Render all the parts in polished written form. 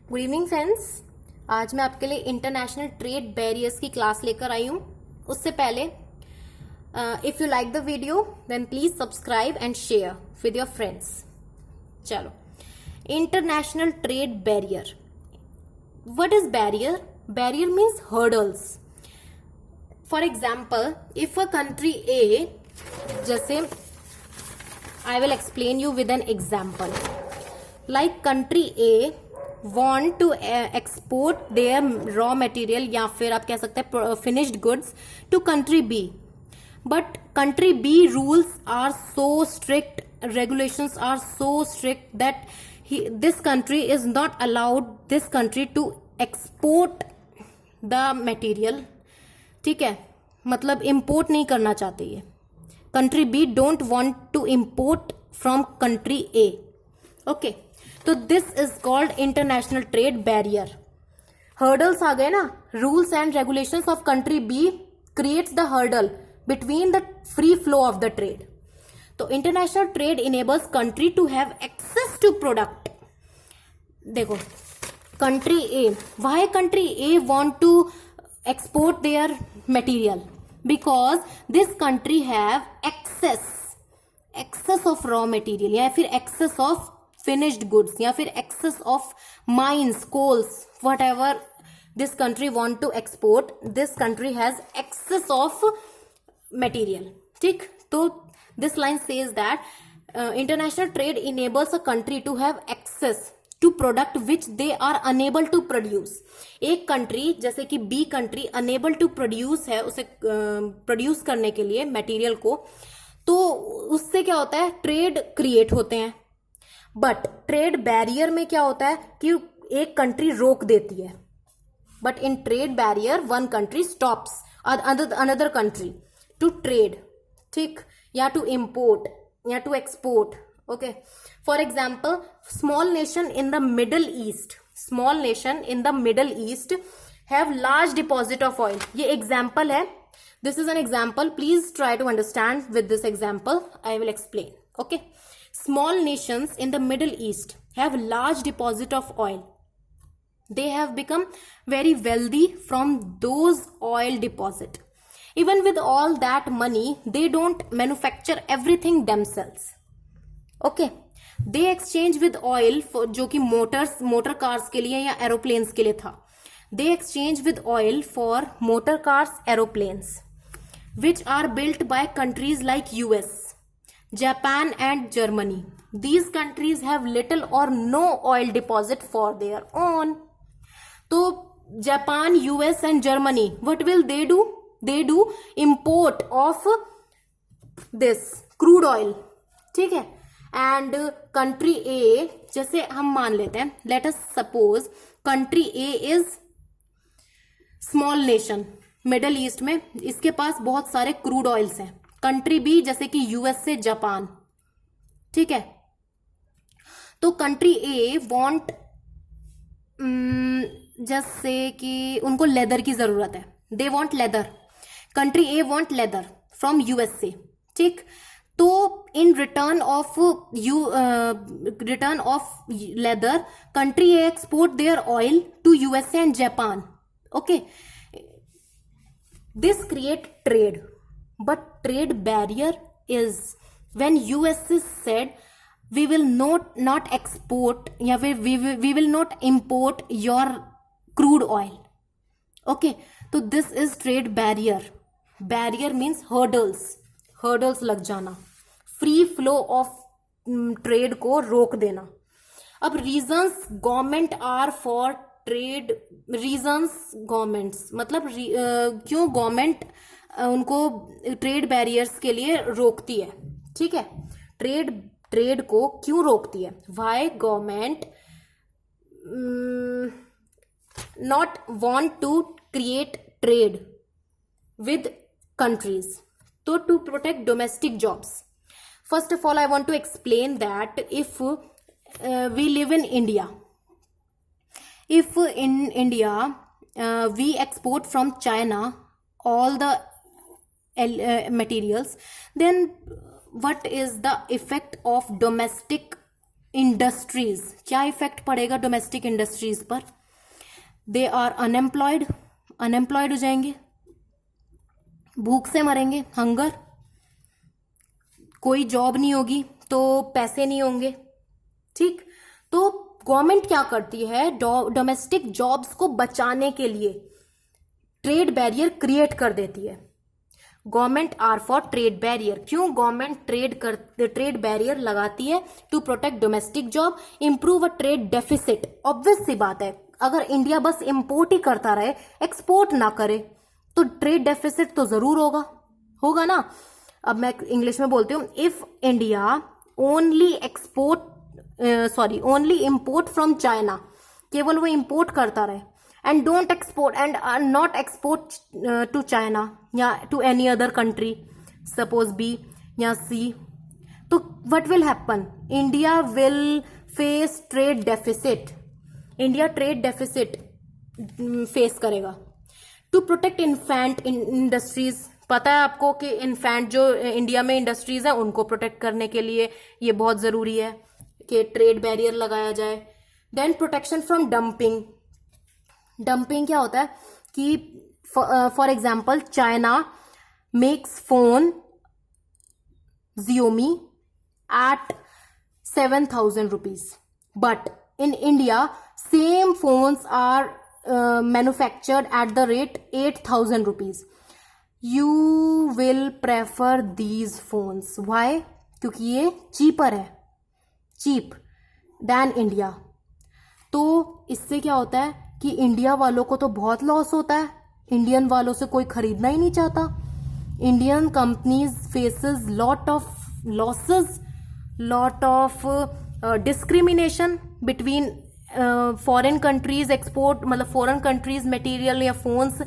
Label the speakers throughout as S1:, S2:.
S1: Good evening friends. आज मैं आपके लिए इंटरनेशनल ट्रेड बैरियर्स की क्लास लेकर आई हूँ। उससे पहले if you like the video then please subscribe and share with your friends. चलो, international trade barrier. What is barrier? Barrier means hurdles. For example, if a country A, जैसे I will explain you with an example. Like country A want to export their raw material या फिर आप कह सकते हैं finished goods to country B, but country B rules are so strict, regulations are so strict that this country is not allowed this country to export the material. ठीक है, मतलब import नहीं करना चाहते ये country B don't want to import from country A. Okay, तो this is called international trade barrier. Hurdles आ गए ना, rules and regulations of country B creates the hurdle between the free flow of the trade. तो international trade enables country to have access to product. देखो, country A, why country A want to export their material? Because this country have access of raw material या फिर access of finished goods या फिर excess of mines, coals, whatever this country want to export, this country has excess of material. ठीक, तो this line says that international trade enables a country to have access to product which they are unable to produce. एक country जैसे कि B country unable to produce है, उसे produce करने के लिए मटेरियल को, तो उससे क्या होता है, ट्रेड क्रिएट होते हैं। बट ट्रेड बैरियर में क्या होता है कि एक कंट्री रोक देती है, but in trade barrier one country stops another country to trade, ठीक, या टू इम्पोर्ट या to export. Okay, for example, small nation in the middle east have large deposit of oil. ये एग्जाम्पल है, this is an example, please try to understand with this example, I will explain. Okay, small nations in the Middle East have large deposit of oil. They have become very wealthy from those oil deposit. Even with all that money, they don't manufacture everything themselves. Okay, they exchange with oil for जो कि motor cars के लिए या aeroplanes के लिए था। They exchange with oil for motor cars, aeroplanes, which are built by countries like US, Japan and Germany. These countries have little or no oil deposit for their own. तो Japan, US and Germany, what will they do? They do import of this crude oil, ठीक है। And country A, जैसे हम मान लेते हैं, let us suppose country A is small nation middle east में, इसके पास बहुत सारे क्रूड ऑयल्स हैं। कंट्री बी जैसे कि यूएस से जापान, ठीक है। तो कंट्री ए वांट, जैसे कि उनको लेदर की जरूरत है, they want leather, country A want leather from US से, ठीक। तो in return of leather country A export their oil to USA and Japan. Okay, this create trade. But trade barrier is when US is said we will not export, yeah, we will not import your crude oil. Okay, so this is trade barrier. Barrier means hurdles लग जाना, free flow of trade को रोक देना। अब reasons government are for trade, reasons governments मतलब क्यों government उनको trade barriers के लिए रोकती है, ठीक है। ट्रेड को क्यों रोकती है? Why government not want to create trade with countries? तो to protect domestic jobs. First of all I want to explain that if we live in India, if in India we export from China all the materials, then what is the effect of domestic industries, क्या effect पड़ेगा domestic industries पर? They are unemployed, unemployed हो जाएंगे, भूख से मरेंगे, hunger, कोई job नहीं होगी तो पैसे नहीं होंगे। ठीक, तो गवर्नमेंट क्या करती है, डोमेस्टिक जॉब्स को बचाने के लिए ट्रेड बैरियर क्रिएट कर देती है। Government are for trade barrier. क्यों गवर्नमेंट ट्रेड बैरियर लगाती है? To protect domestic job, improve a trade deficit. Obvious सी बात है, अगर इंडिया बस इंपोर्ट ही करता रहे, एक्सपोर्ट ना करे, तो ट्रेड डेफिसिट तो जरूर होगा ना। अब मैं इंग्लिश में बोलती हूँ, if India only only import from China, केवल वो इंपोर्ट करता रहे, and don't export and not export to China या to any other country, suppose B या सी, तो what will happen? India will face trade deficit. India trade deficit face करेगा। To protect infant industries, पता है आपको कि infant जो India में इंडस्ट्रीज है उनको प्रोटेक्ट करने के लिए ये बहुत जरूरी है कि ट्रेड बैरियर लगाया जाए। Then protection from dumping. Dumping क्या होता है कि for example China makes phone Xiaomi at 7,000 rupees, but in India same phones are manufactured at the rate 8,000 rupees. You will prefer these phones. Why? क्योंकि ये cheaper है, cheap than India. तो इससे क्या होता है कि इंडिया वालों को तो बहुत लॉस होता है, इंडियन वालों से कोई खरीदना ही नहीं चाहता। Indian companies faces lot of losses, lot of discrimination between foreign countries export, मतलब फॉरेन कंट्रीज मटेरियल या फोन्स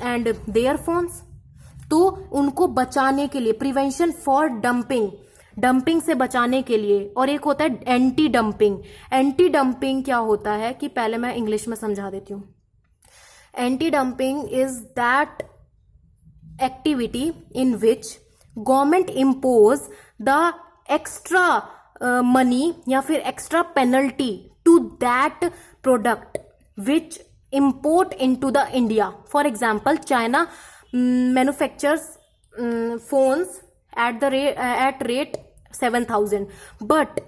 S1: एंड देयर फोन्स। तो उनको बचाने के लिए प्रिवेंशन फॉर डंपिंग, डंपिंग से बचाने के लिए, और एक होता है एंटी डंपिंग। एंटी डंपिंग क्या होता है कि पहले मैं इंग्लिश में समझा देती हूँ। Anti dumping is that activity in which government impose the extra money या फिर extra penalty to that product which import into the India. For example China manufactures phones at rate 7,000, but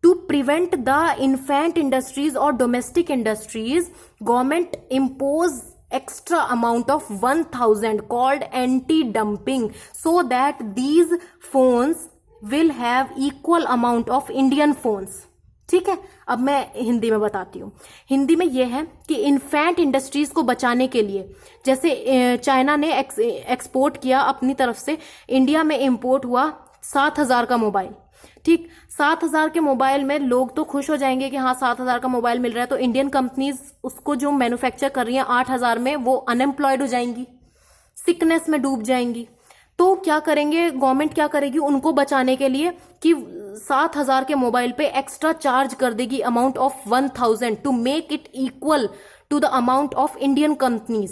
S1: to prevent the infant industries or domestic industries, government impose extra amount of 1,000 called anti-dumping, so that these phones will have equal amount of Indian phones. ठीक है, अब मैं हिंदी में बताती हूँ। हिंदी में यह है कि इन्फेंट इंडस्ट्रीज को बचाने के लिए, जैसे चाइना ने एक्सपोर्ट किया अपनी तरफ से, इंडिया में इंपोर्ट हुआ 7,000 का मोबाइल। ठीक, 7,000 के मोबाइल में लोग तो खुश हो जाएंगे कि हाँ 7,000 का मोबाइल मिल रहा है, तो इंडियन कंपनीज उसको जो मैन्युफैक्चर कर रही हैं 8,000 में, वो अनएम्प्लॉयड हो जाएंगी, सिकनेस में डूब जाएंगी। तो क्या करेंगे, गवर्नमेंट क्या करेगी उनको बचाने के लिए कि 7,000 के मोबाइल पे एक्स्ट्रा चार्ज कर देगी amount of 1,000 to make it equal to the amount of Indian companies,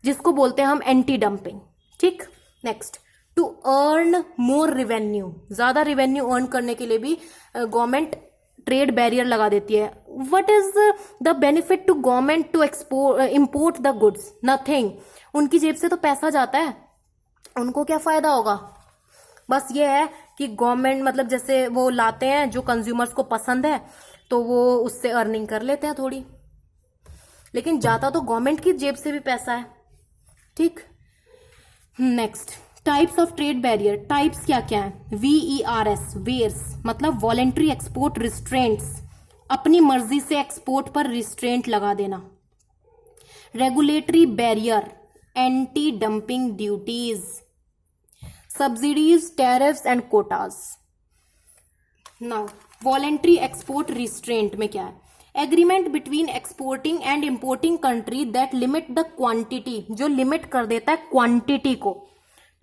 S1: जिसको बोलते हैं हम एंटी डंपिंग। ठीक, next, to earn more revenue, ज्यादा रेवेन्यू अर्न करने के लिए भी गवर्नमेंट ट्रेड बैरियर लगा देती है। What is the benefit to government to import the goods? Nothing. उनकी जेब से तो पैसा जाता है, उनको क्या फायदा होगा? बस ये है कि गवर्नमेंट, मतलब जैसे वो लाते हैं जो कंज्यूमर्स को पसंद है, तो वो उससे अर्निंग कर लेते हैं थोड़ी, लेकिन जाता तो गवर्नमेंट की जेब से भी पैसा है। ठीक, next, types of trade barrier. Types क्या क्या है? VERS, वेयर्स, मतलब वॉलेंट्री एक्सपोर्ट रिस्ट्रेंट्स, अपनी मर्जी से एक्सपोर्ट पर रिस्ट्रेंट लगा देना। Regulatory barrier, anti dumping duties, subsidies, tariffs and quotas. Now voluntary export restraint में क्या है? Agreement between exporting and importing country that limit the quantity, जो लिमिट कर देता है क्वांटिटी को।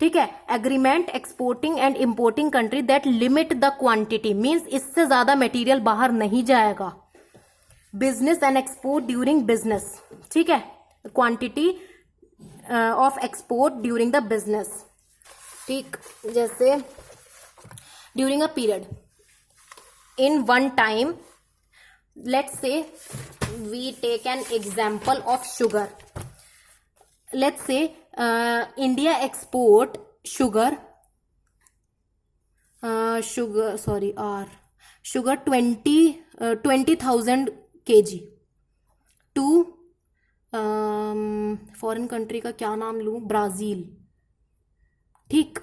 S1: ठीक है, agreement exporting and importing country that limit the quantity means इससे ज्यादा मटेरियल बाहर नहीं जाएगा। Business and export during business, ठीक है, quantity of export during the business. ठीक, जैसे during a period, in one time. Let's say we take an example of sugar. Let's say India export sugar 20,000 kg to foreign country का क्या नाम लूं, Brazil. ठीक,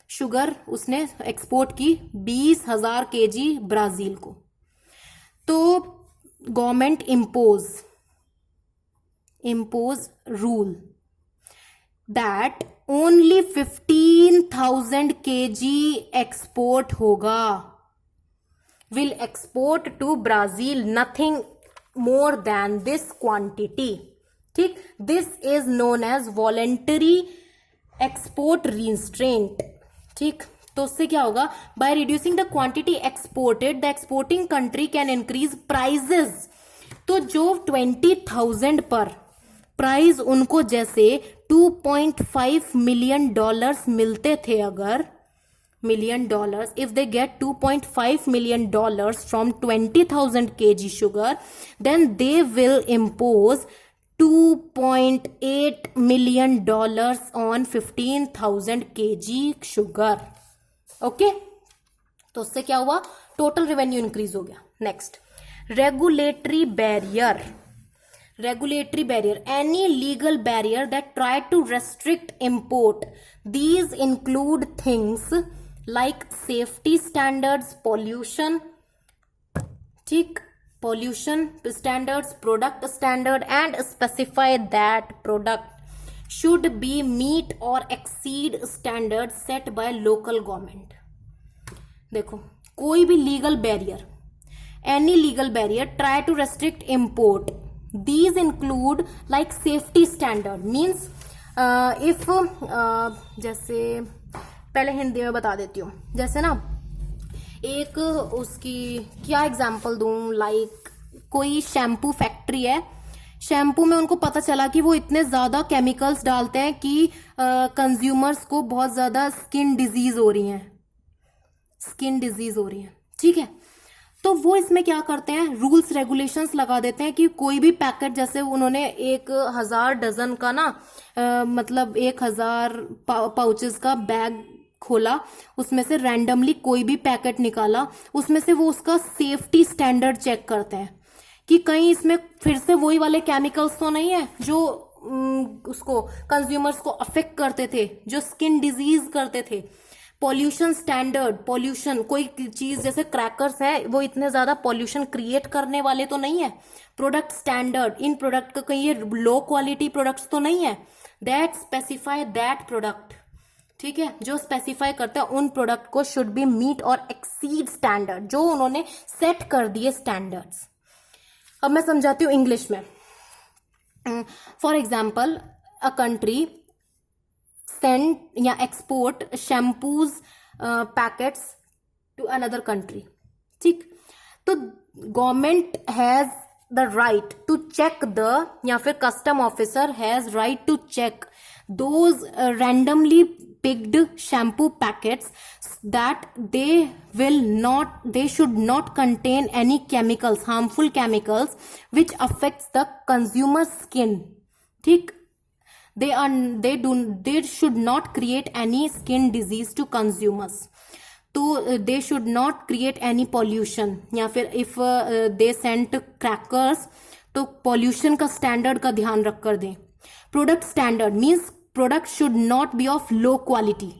S1: sugar उसने export की 20,000 kg Brazil को. तो government impose rule that only 15,000 kg export होगा, will export to Brazil, nothing more than this quantity. ठीक, this is known as voluntary export restraint. ठीक, तो उससे क्या होगा, by reducing the quantity exported the exporting country can increase prices. तो जो 20,000 पर प्राइस उनको जैसे $2.5 मिलियन मिलते थे, अगर million dollars, if they get $2.5 million from 20,000 kg sugar, then they will impose $2.8 million on 15,000 kg sugar. Okay, तो उससे क्या हुआ, टोटल रेवेन्यू इंक्रीज हो गया. Next, regulatory barrier. Any legal barrier that try to restrict import. These include things like safety standards, pollution standards, product standard, and specify that product should be meet or exceed standards set by local government. देखो, कोई भी legal barrier, any legal barrier try to restrict import. These include like safety standard, means if जैसे पहले हिंदी में बता देती हूँ. जैसे ना, एक उसकी क्या एग्जांपल दूं, लाइक कोई शैम्पू फैक्ट्री है, शैम्पू में उनको पता चला कि वो इतने ज्यादा केमिकल्स डालते हैं कि कंज्यूमर्स को बहुत ज्यादा स्किन डिजीज हो रही है. ठीक है, तो वो इसमें क्या करते हैं, रूल्स रेगुलेशंस लगा देते हैं कि कोई भी पैकेट, जैसे उन्होंने 1,000 डजन का ना मतलब 1,000 पाउचेस का बैग खोला, उसमें से रैंडमली कोई भी पैकेट निकाला, उसमें से वो उसका सेफ्टी स्टैंडर्ड चेक करते हैं कि कहीं इसमें फिर से वही वाले केमिकल्स तो नहीं है जो उसको कंज्यूमर्स को अफेक्ट करते थे, जो स्किन डिजीज करते थे. पॉल्यूशन स्टैंडर्ड, पॉल्यूशन, कोई चीज जैसे क्रैकर्स है वो इतने ज्यादा पॉल्यूशन क्रिएट करने वाले तो नहीं है. प्रोडक्ट स्टैंडर्ड, इन प्रोडक्ट का कहीं ये लो क्वालिटी प्रोडक्ट्स तो नहीं है. That specify that product. ठीक है, जो स्पेसिफाई करता है उन प्रोडक्ट को शुड बी मीट और एक्सीड स्टैंडर्ड, जो उन्होंने सेट कर दिए स्टैंडर्ड्स. अब मैं समझाती हूँ इंग्लिश में. For example, a country send या export shampoos packets to another country. ठीक, तो government has the right to check the, या फिर custom officer has right to check those randomly picked shampoo packets that they should not contain any chemicals, harmful chemicals which affects the consumer skin. ठीक, they should not create any skin disease to consumers. तो they should not create any pollution, या फिर if they sent crackers तो pollution का standard का ध्यान रख कर दें. Product standard means product should not be of low quality.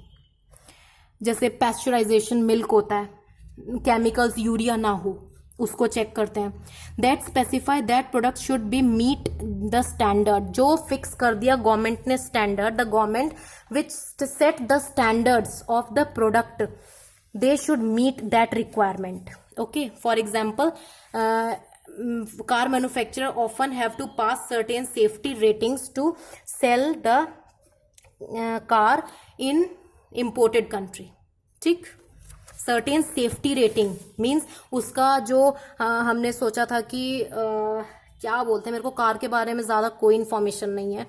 S1: जैसे पैस्चराइजेशन मिल्क होता है, केमिकल्स यूरिया ना हो, उसको चेक करते हैं. That specify that product should be meet the standard, जो फिक्स कर दिया गवर्नमेंट ने standard. The government which set the standards of the product, they should meet that requirement. Okay, for example, car manufacturer often have to pass certain safety ratings to sell the car in imported country. ठीक, certain safety rating means उसका जो हमने सोचा था कि क्या बोलते हैं, मेरे को कार के बारे में ज़्यादा कोई इन्फॉर्मेशन नहीं है.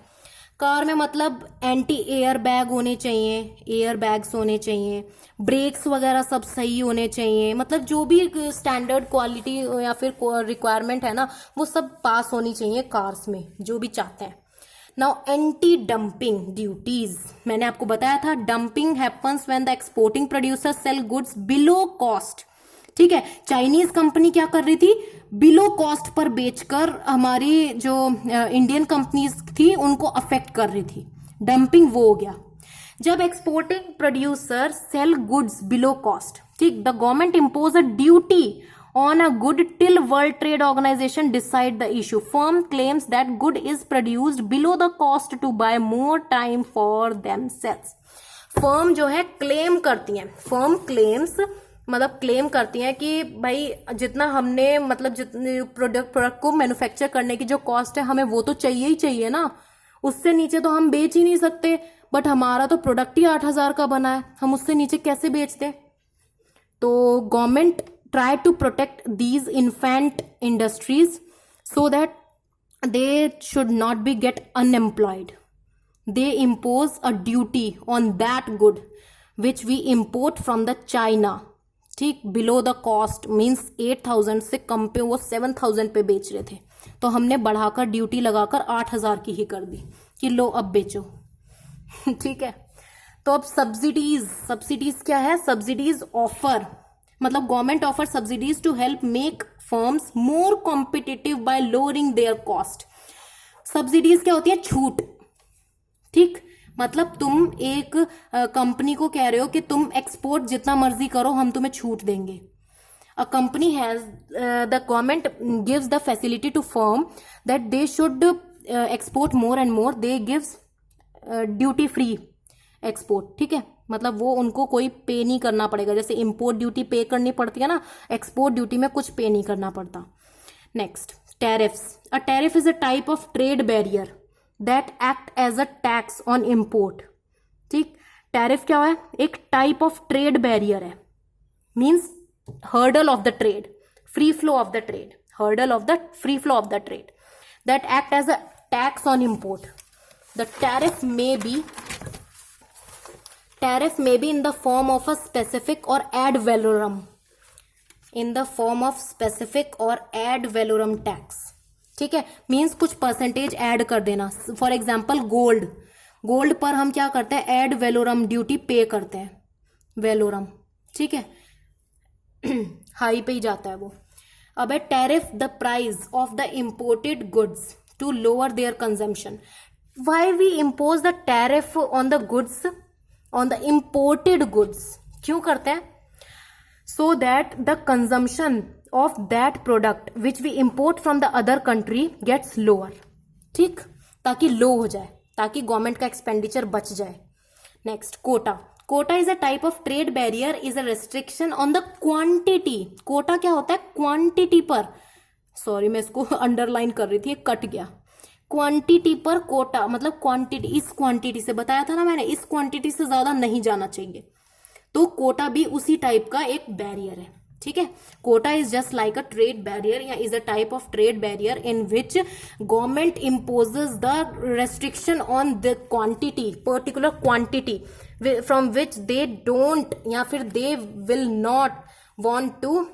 S1: कार में मतलब एंटी एयर बैग होने चाहिए, एयर बैग्स होने चाहिए, ब्रेक्स वगैरह सब सही होने चाहिए, मतलब जो भी स्टैंडर्ड क्वालिटी या फिर रिक्वायरमेंट है ना वो सब पास होनी चाहिए कार्स में, जो भी चाहते हैं। नाउ एंटी डंपिंग ड्यूटीज, मैंने आपको बताया था dumping happens when the exporting producer sell goods below cost. ठीक है, चाइनीज कंपनी क्या कर रही थी, बिलो कॉस्ट पर बेचकर हमारी जो इंडियन कंपनीज थी उनको अफेक्ट कर रही थी। डंपिंग वो हो गया जब exporting producer sell goods below cost. ठीक, the government impose a duty on a good till World Trade Organization decide the issue. Firm claims that good is produced below the cost to buy more time for themselves. Firm जो है claim करती हैं, firm claims मतलब claim करती हैं कि भाई जितना हमने मतलब जितने प्रोडक्ट को मैन्युफैक्चर करने की जो कॉस्ट है हमें वो तो चाहिए ही चाहिए ना, उससे नीचे तो हम बेच ही नहीं सकते। बट हमारा तो प्रोडक्ट ही 8,000 का बना है, हम उससे नीचे कैसे बेचते। तो government try to protect these infant industries so that they should not be get unemployed. They impose a duty on that good which we import from the China. ठीक, below the cost means 8,000 से कम पे वो 7,000 पे बेच रहे थे, तो हमने बढ़ाकर ड्यूटी लगाकर 8,000 की ही कर दी कि लो अब बेचो। ठीक है, तो अब सब्सिडीज क्या है, सब्सिडीज ऑफर मतलब government offer subsidies to help make firms more competitive by lowering their cost. Subsidies क्या होती है, छूट। ठीक, मतलब तुम एक कंपनी को कह रहे हो कि तुम एक्सपोर्ट जितना मर्जी करो हम तुम्हें छूट देंगे। A company has the government gives the facility to firm that they should export more and more, they gives duty free export. ठीक है, मतलब वो उनको कोई पे नहीं करना पड़ेगा, जैसे इंपोर्ट ड्यूटी पे करनी पड़ती है ना, एक्सपोर्ट ड्यूटी में कुछ पे नहीं करना पड़ता। Next, tariffs. A tariff is a type of trade barrier that act as a tax on import. ठीक, टैरिफ क्या है, एक टाइप ऑफ ट्रेड बैरियर है, means hurdle of the trade, free flow of the trade, hurdle of the free flow of the trade that act as a tax on import. The tariff may be in the form of a specific or ad valorem, in the form of specific or ad valorem tax. ठीक है, means कुछ percentage add कर देना। For example gold पर हम क्या करते हैं, एड वेलोरम ड्यूटी पे करते हैं, वेलोरम। ठीक है, हाई पे ही जाता है वो। अब है tariff the price of the imported goods to lower their consumption. Why we impose the tariff on the goods, on the imported goods, क्यों करते हैं, so that the consumption of that product which we import from the other country gets lower. ठीक, ताकि लो हो जाए, ताकि government का expenditure बच जाए। Next, quota is a type of trade barrier, is a restriction on the quantity. Quota क्या होता है, क्वांटिटी पर, सॉरी मैं इसको अंडरलाइन कर रही थी, कट गया। क्वांटिटी पर कोटा मतलब क्वांटिटी, इस क्वांटिटी से बताया था ना मैंने, इस क्वांटिटी से ज्यादा नहीं जाना चाहिए, तो कोटा भी उसी टाइप का एक बैरियर है। ठीक है, quota is just like a trade barrier या is a type of trade barrier in which government imposes the restriction on the quantity, particular quantity from which they don't या फिर they will not want to,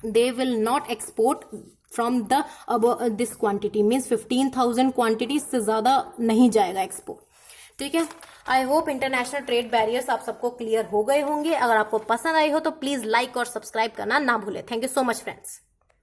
S1: they will not export from the above this quantity, means 15,000 quantity से ज्यादा नहीं जाएगा export. ठीक है, I hope international trade barriers आप सबको क्लियर हो गए होंगे। अगर आपको पसंद आई हो तो प्लीज लाइक और सब्सक्राइब करना ना भूले। Thank you so much friends.